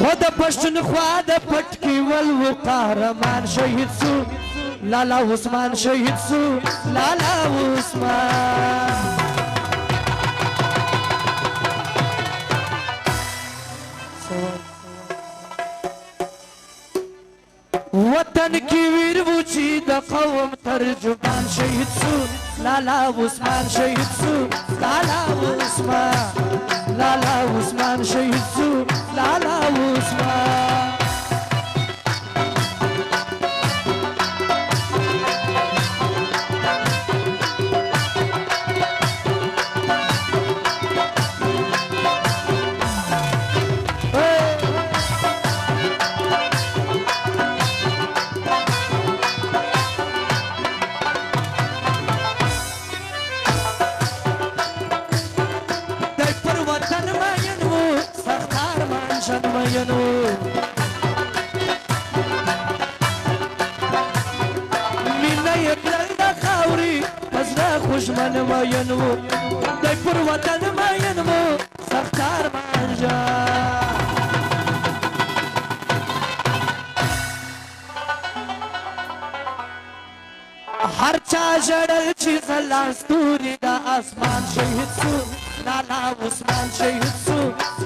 غد پښتونخوا د پټکی ول و قهرمان شهید سو لالا عثمان شهید سو لالا عثمان وطن کی ویر وچی د قوم ترجمان شهید سو لالا عثمان شهید سو لالا عثمان لالا عثمان شهید سو لالا عثمان مینا یکلر دا خاوری پزنا خوشمن ماینو دی پر وطن ماینو سختار مانجا هر چا جړل چې زلاستوري دا اسمان شهید سو لالا عثمان شهید سو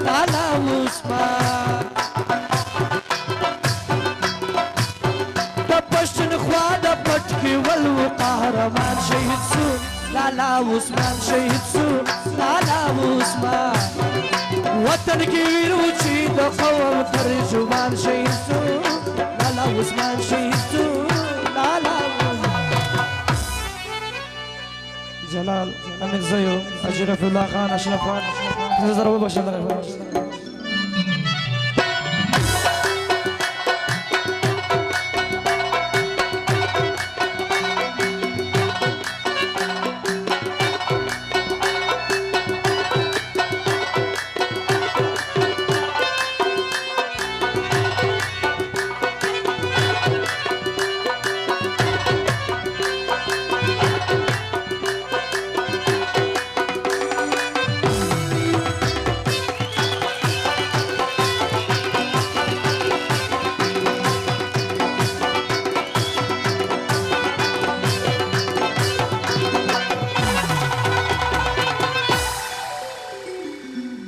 لالا عثمان د پښتونخوا د پټکي ول و قهرمان شهید سو لالا عثمان شهید سو لالا عثمان وطن کې ویر و چې د قوم ترجمان شهید سو لالا عثمان شهید سو لالا جلال امین زیو اشرف الله خان اشرف خان نظر وبشر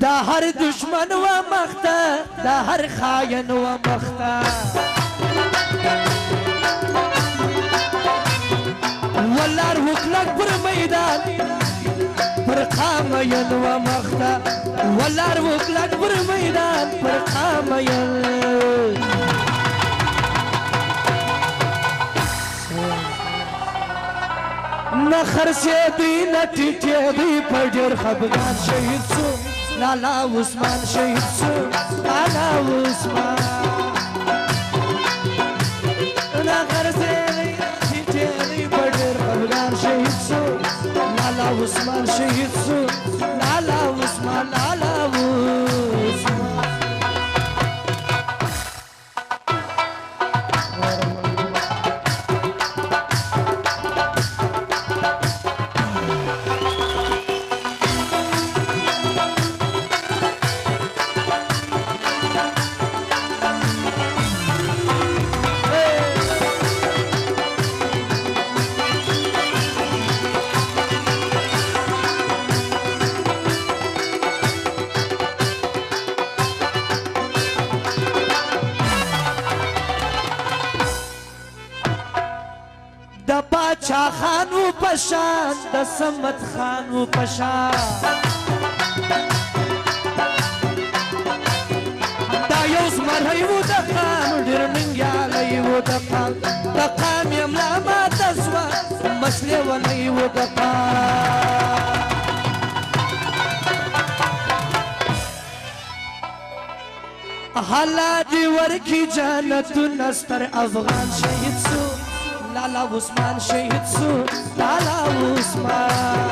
دا هر دشمن و مخته دا هر خاین و مخته ولار وکلک پر میدان پر قامین و مخته ولار وکلک پر میدان پر قامین نخر سے دی نتیجے دی پر ډیر خفګان شهید سو لالا عثمان شهید سو لالا عثمان نخر سے دی نتیجے دی پر ډیر خفګان شهید سو لالا عثمان شهید سو لالا عثمان لالا عثمان د باچا خانو پشان د سمت خانو پشان دا یو زمری و د قام ډېر ننګیالی و د قام د قام یم لا ماته سوه مسلې ونی و د قام حالا دې ورکي جنتونه ستر افغان شهید سو لالا عثمان شهید سو لالا عثمان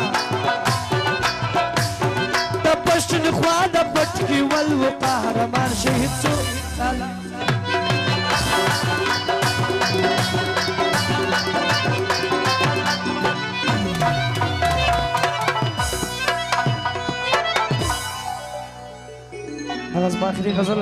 د پښتونخوا د پټکي ول و قهرمان شهید سو لالا هذا صباح خير غزل